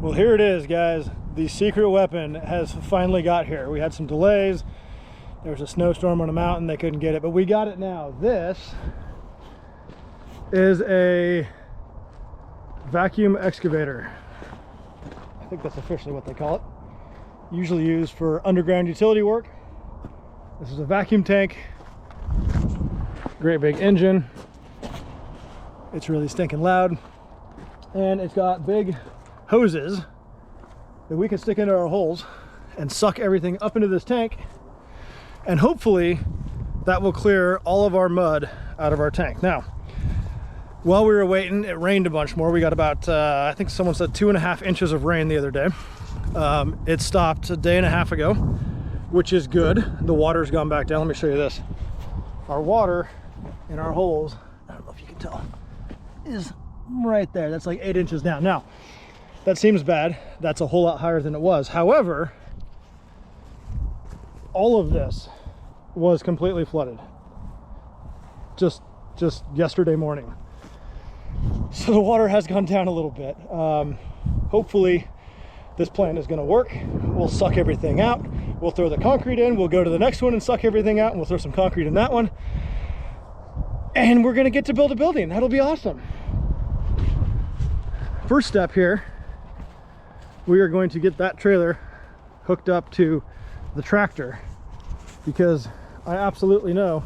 Well, here it is, guys. The secret weapon has finally got here. We had some delays. There was a snowstorm on a mountain. They couldn't get it, but we got it now. This is a vacuum excavator. I think that's officially what they call it. Usually used for underground utility work. This is a vacuum tank. Great big engine. It's really stinking loud. And it's got big hoses that we can stick into our holes and suck everything up into this tank, and hopefully that will clear all of our mud out of our tank. Now, while we were waiting, it rained a bunch more. We got about I think someone said 2.5 inches of rain the other day. It stopped a day and a half ago, which is good. The water's gone back down. Let me show you this. Our water in our holes, I don't know if you can tell, is right there. That's like 8 inches down. Now, that seems bad. That's a whole lot higher than it was. However, all of this was completely flooded just yesterday morning. So the water has gone down a little bit. Hopefully this plan is going to work. We'll suck everything out. We'll throw the concrete in. We'll go to the next one and suck everything out, and we'll throw some concrete in that one. And we're going to get to build a building. That'll be awesome. First step here, we are going to get that trailer hooked up to the tractor, because I absolutely know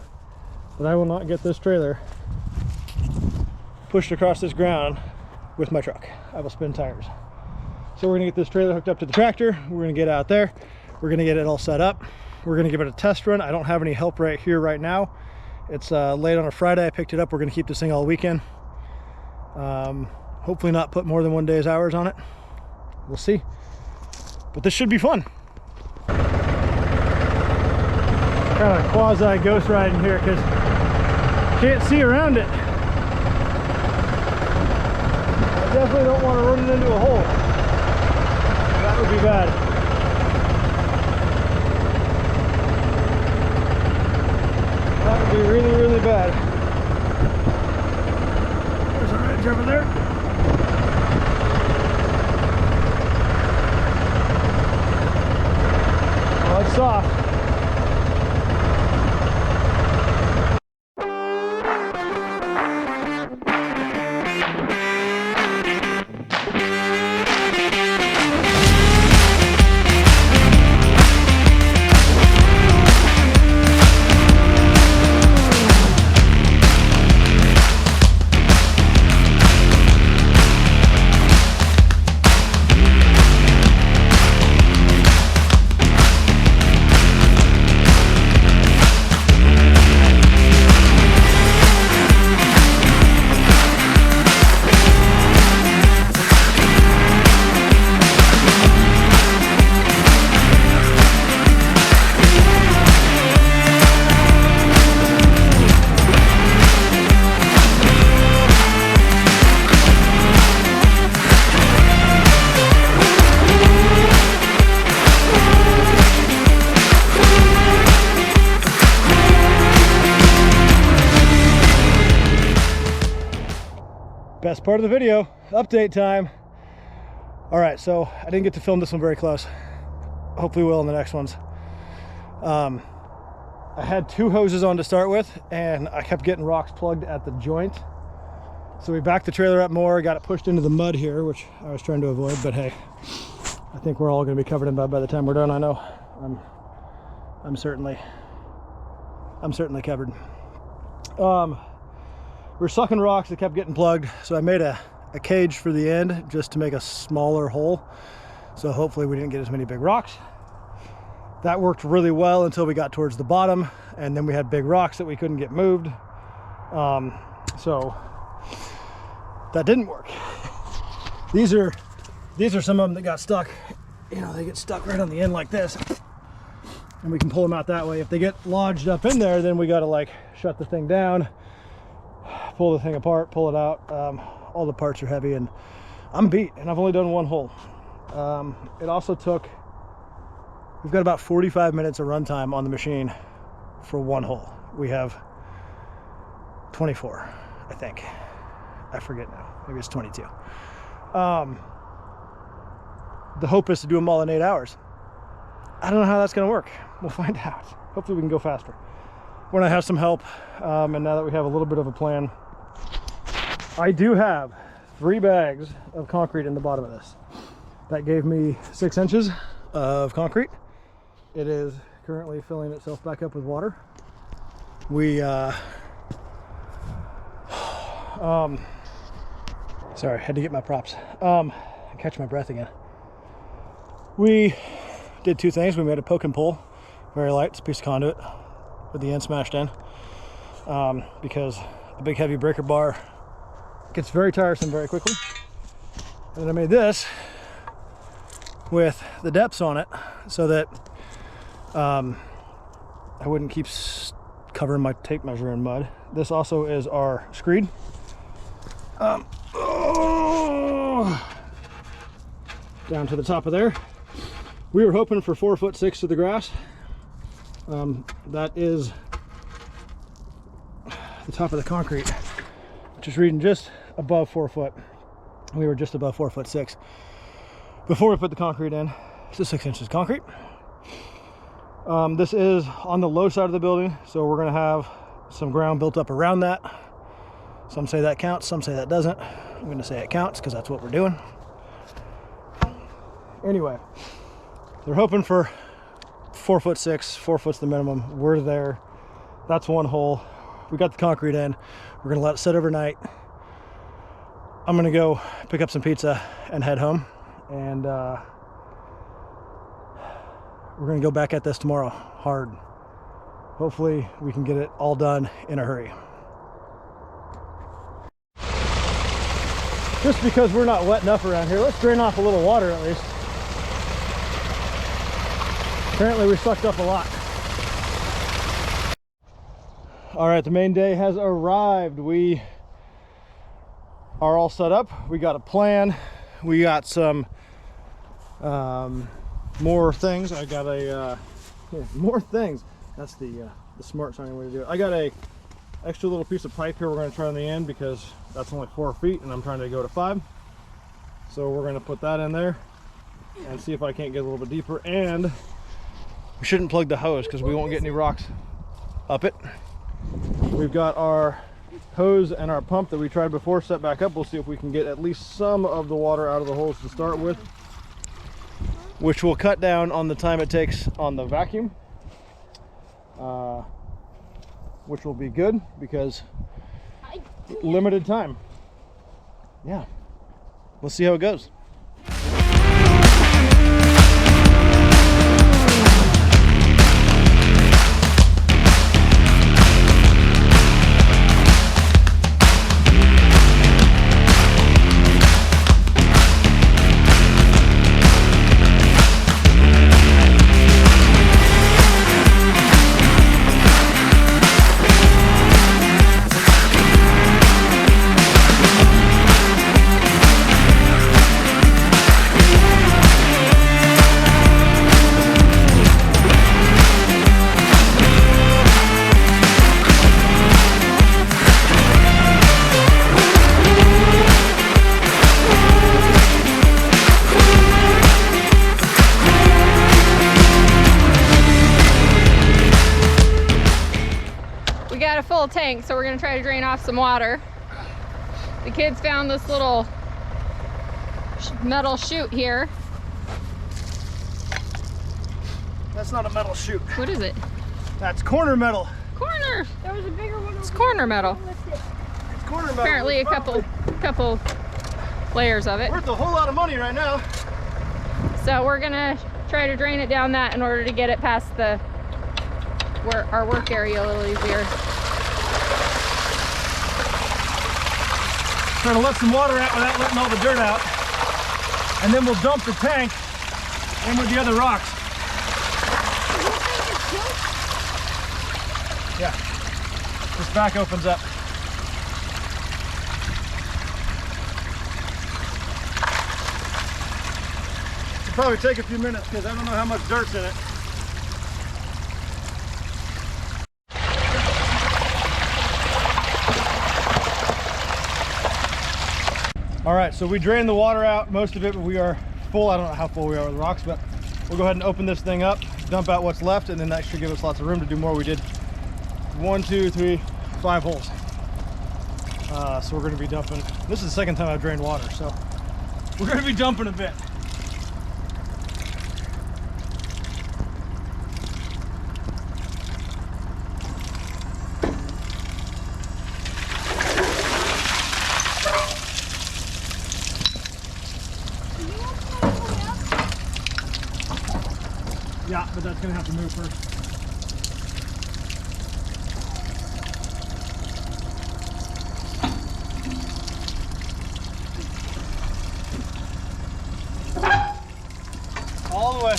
that I will not get this trailer pushed across this ground with my truck. I will spin tires. So we're gonna get this trailer hooked up to the tractor. We're gonna get out there. We're gonna get it all set up. We're gonna give it a test run. I don't have any help right here right now. It's late on a Friday. I picked it up. We're gonna keep this thing all weekend. Hopefully not put more than 1 day's hours on it. We'll see. But this should be fun. Kind of quasi ghost riding here because can't see around it. I definitely don't want to run it into a hole. That would be bad. That would be really, really bad. There's our edge over there. Oh, it's soft. Best part of the video, update time. All right, so I didn't get to film this one very close. Hopefully we'll in the next ones. I had 2 hoses on to start with, and I kept getting rocks plugged at the joint. So we backed the trailer up more, got it pushed into the mud here, which I was trying to avoid, but hey, I think we're all gonna be covered in mud by the time we're done. I know I'm certainly covered. We're sucking rocks that kept getting plugged, so I made a cage for the end just to make a smaller hole, so hopefully we didn't get as many big rocks. That worked really well until we got towards the bottom, and then we had big rocks that we couldn't get moved, so that didn't work. These are some of them that got stuck. You know, they get stuck right on the end like this, and we can pull them out that way. If they get lodged up in there, then we got to like shut the thing down, pull the thing apart, pull it out. All the parts are heavy, and I'm beat, and I've only done 1 hole. It also took, we've got about 45 minutes of runtime on the machine for 1 hole. We have 24, I think. I forget now. Maybe it's 22. the hope is to do them all in 8 hours. I don't know how that's going to work. We'll find out. Hopefully we can go faster. When I have some help, and now that we have a little bit of a plan, I do have 3 bags of concrete in the bottom of this. That gave me 6 inches of concrete. It is currently filling itself back up with water. We sorry, had to get my props. Catch my breath again. We did 2 things. We made a poke and pull, very light. It's a piece of conduit with the end smashed in, because a big heavy breaker bar gets very tiresome very quickly. And then I made this with the depths on it so that I wouldn't keep covering my tape measure in mud. This also is our screed. Down to the top of there. We were hoping for 4'6" to the grass. That is the top of the concrete, which is reading just above 4 foot. We were just above 4'6" before we put the concrete in. It's 6 inches concrete. This is on the low side of the building, so we're going to have some ground built up around that. Some say that counts, some say that doesn't. I'm going to say it counts because that's what we're doing. Anyway, they're hoping for 4'6", 4 foot's the minimum. We're there. That's one hole. We got the concrete in. We're going to let it sit overnight. I'm going to go pick up some pizza and head home. And we're going to go back at this tomorrow hard. Hopefully we can get it all done in a hurry. Just because we're not wet enough around here, let's drain off a little water at least. Apparently we sucked up a lot. All right, the main day has arrived. We are all set up. We got a plan. We got some more things. I got a more things. That's the smart sounding way to do it. I got a extra little piece of pipe here we're going to try on the end because that's only 4 feet and I'm trying to go to 5. So we're going to put that in there and see if I can't get a little bit deeper. And we shouldn't plug the hose because we won't get any rocks up it. We've got our hose and our pump that we tried before set back up. We'll see if we can get at least some of the water out of the holes to start with, which will cut down on the time it takes on the vacuum, which will be good because limited time. Yeah, let's see how it goes. Full tank, so we're going to try to drain off some water. The kids found this little metal chute here. That's not a metal chute. What is it? That's corner metal. Corner! There was a bigger one. It's corner metal. It's corner metal. Apparently a couple layers of it. Worth a whole lot of money right now. So we're going to try to drain it down that in order to get it past the our work area a little easier. Trying to let some water out without letting all the dirt out, and then we'll dump the tank in with the other rocks. Yeah, this back opens up. It'll probably take a few minutes because I don't know how much dirt's in it. All right, so we drained the water out, most of it, but we are full. I don't know how full we are with rocks, but we'll go ahead and open this thing up, dump out what's left, and then that should give us lots of room to do more. We did 1, 2, 3, 5 holes. So we're going to be dumping. This is the second time I've drained water, so we're going to be dumping a bit. Yeah, but that's going to have to move first. All the way.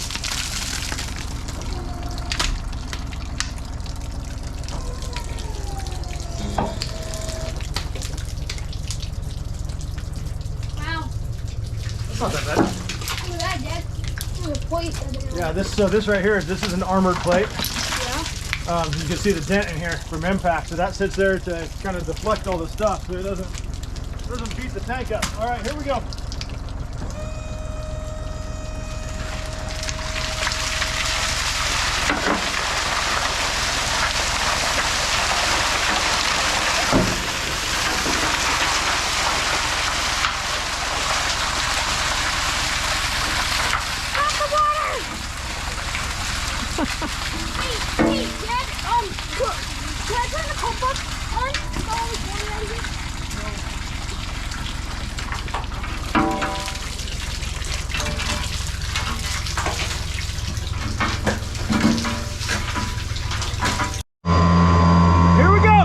Wow. That's not that bad. Look at that, Dad. Look at the plate. Yeah, this right here, this is an armored plate. Yeah. You can see the dent in here from impact, so that sits there to kind of deflect all the stuff so it doesn't beat the tank up. All right, here we go. Hey, Dad, can I turn the pump up on? Water out of here? Here we go.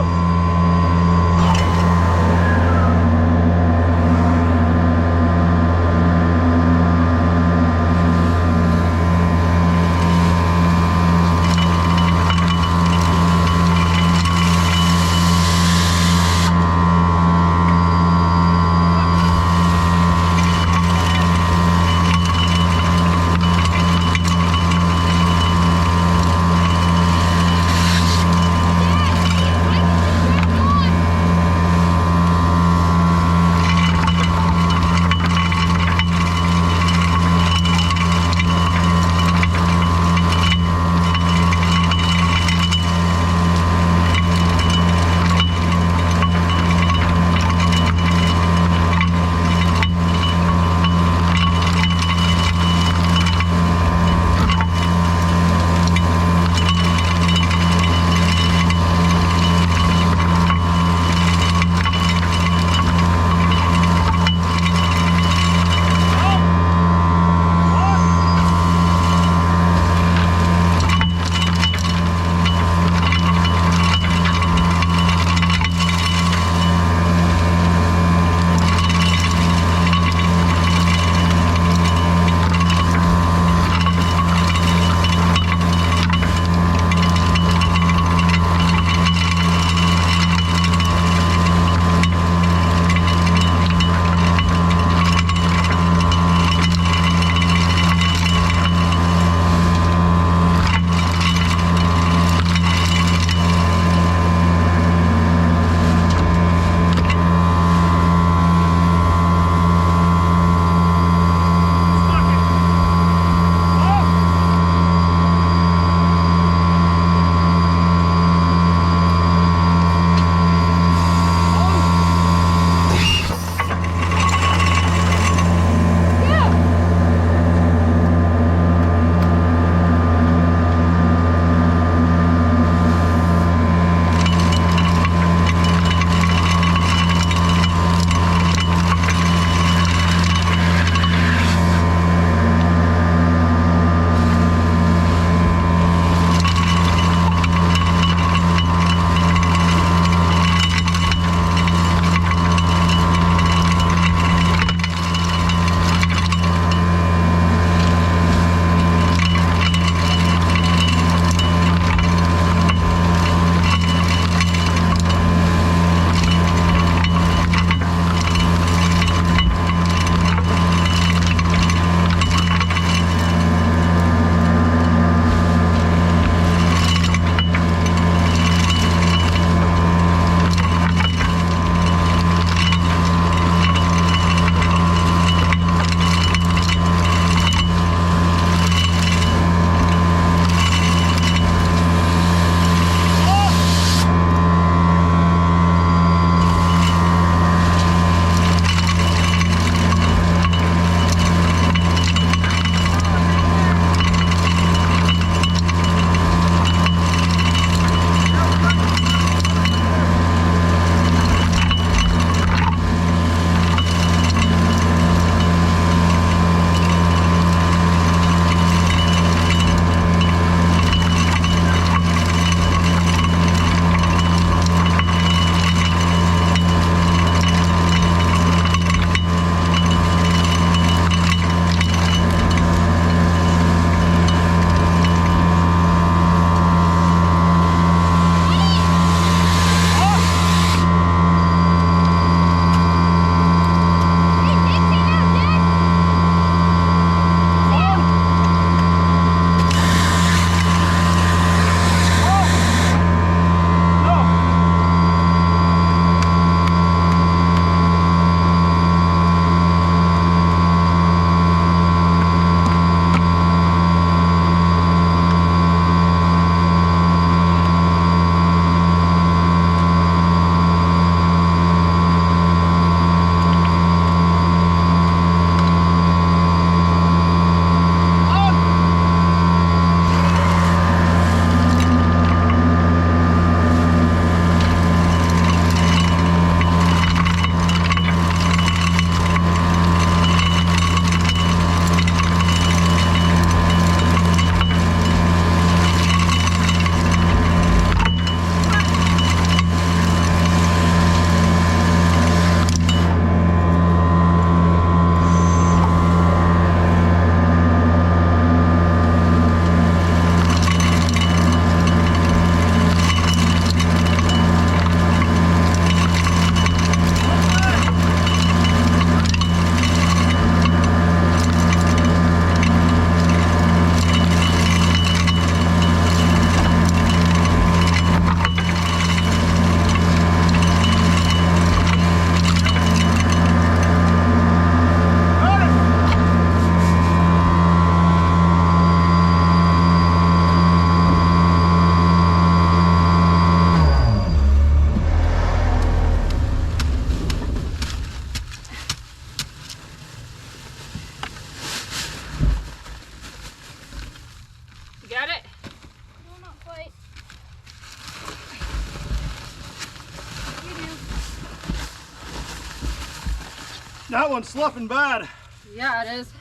That one's sloughing bad. Yeah, it is.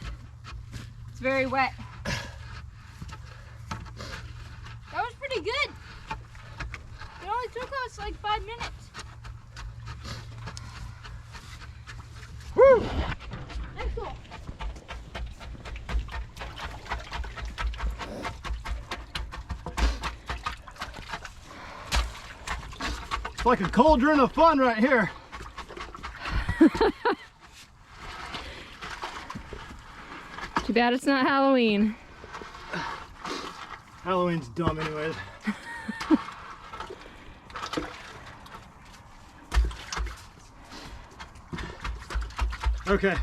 It's very wet. That was pretty good. It only took us like 5 minutes. Woo! Let's go. It's like a cauldron of fun right here. Too bad it's not Halloween. Halloween's dumb anyways. Okay.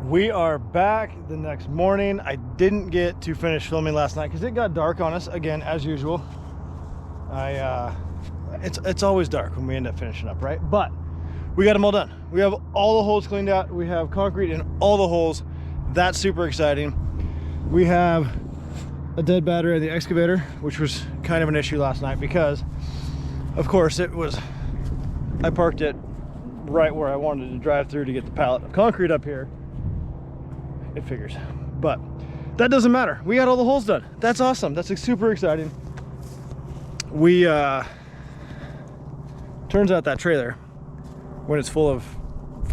We are back the next morning. I didn't get to finish filming last night because it got dark on us again, as usual. It's always dark when we end up finishing up, right? But we got them all done. We have all the holes cleaned out. We have concrete in all the holes. That's super exciting. We have a dead battery in the excavator, which was kind of an issue last night because, of course, I parked it right where I wanted to drive through to get the pallet of concrete up here. It figures, but that doesn't matter. We got all the holes done. That's awesome. That's super exciting. Turns out that trailer, when it's full of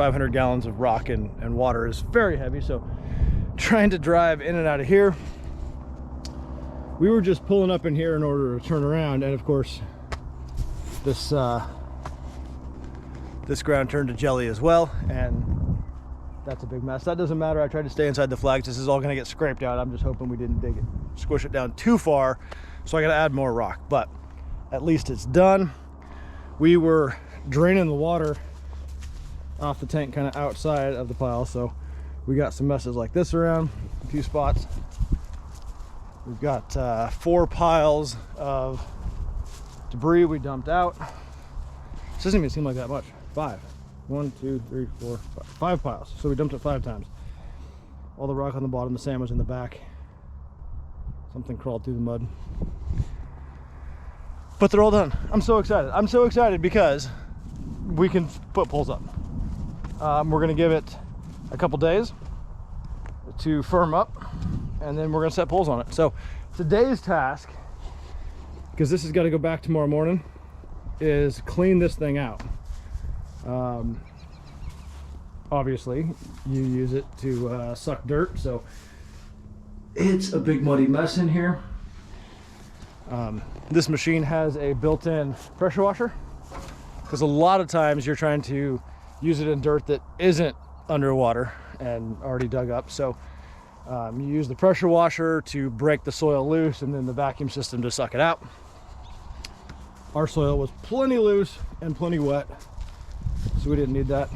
500 gallons of rock and water is very heavy. So trying to drive in and out of here, we were just pulling up in here in order to turn around, and of course this this ground turned to jelly as well, and that's a big mess. That doesn't matter. I tried to stay inside the flags. This is all going to get scraped out. I'm just hoping we didn't dig it, squish it down too far, so I got to add more rock, but at least it's done. We were draining the water off the tank kind of outside of the pile, so we got some messes like this around a few spots. We've got 4 piles of debris we dumped out. This doesn't even seem like that much. 5. 1, 2, 3, 4, 5 piles. So we dumped it 5 times. All the rock on the bottom, the sand was in the back. Something crawled through the mud. But they're all done. I'm so excited. I'm so excited because we can put poles up. We're gonna give it a couple days to firm up, and then we're gonna set poles on it. So today's task, because this has got to go back tomorrow morning, is clean this thing out. Obviously you use it to suck dirt, so it's a big muddy mess in here. This machine has a built-in pressure washer, because a lot of times you're trying to use it in dirt that isn't underwater and already dug up. So you use the pressure washer to break the soil loose, and then the vacuum system to suck it out. Our soil was plenty loose and plenty wet, so we didn't need that.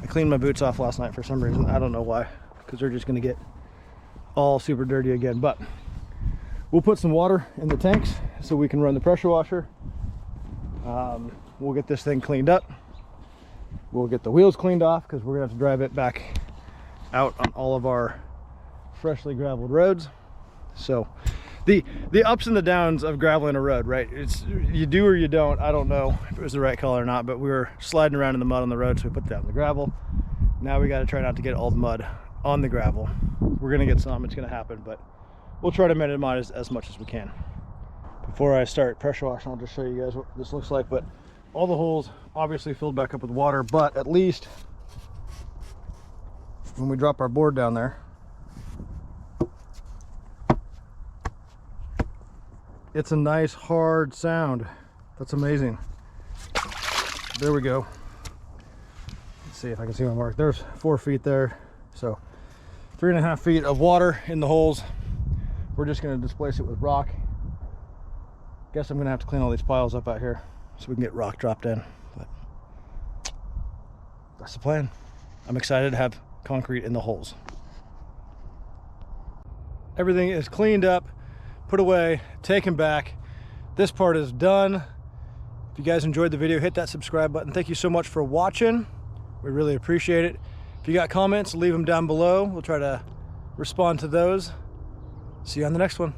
I cleaned my boots off last night for some reason. I don't know why, because they're just gonna get all super dirty again. But we'll put some water in the tanks so we can run the pressure washer. We'll get this thing cleaned up. We'll get the wheels cleaned off, because we're gonna have to drive it back out on all of our freshly graveled roads. So the ups and the downs of graveling a road, right? It's you do or you don't. I don't know if it was the right color or not, but we were sliding around in the mud on the road, so we put down the gravel. Now we got to try not to get all the mud on the gravel. We're gonna get some, it's gonna happen, but we'll try to minimize as much as we can. Before I start pressure washing, I'll just show you guys what this looks like. But all the holes obviously filled back up with water, but at least when we drop our board down there, it's a nice hard sound. That's amazing. There we go. Let's see if I can see my mark. There's 4 feet there. So 3.5 feet of water in the holes. We're just going to displace it with rock. Guess I'm going to have to clean all these piles up out here so we can get rock dropped in. But that's the plan. I'm excited to have concrete in the holes. Everything is cleaned up, put away, taken back. This part is done. If you guys enjoyed the video, hit that subscribe button. Thank you so much for watching. We really appreciate it. If you got comments, leave them down below. We'll try to respond to those. See you on the next one.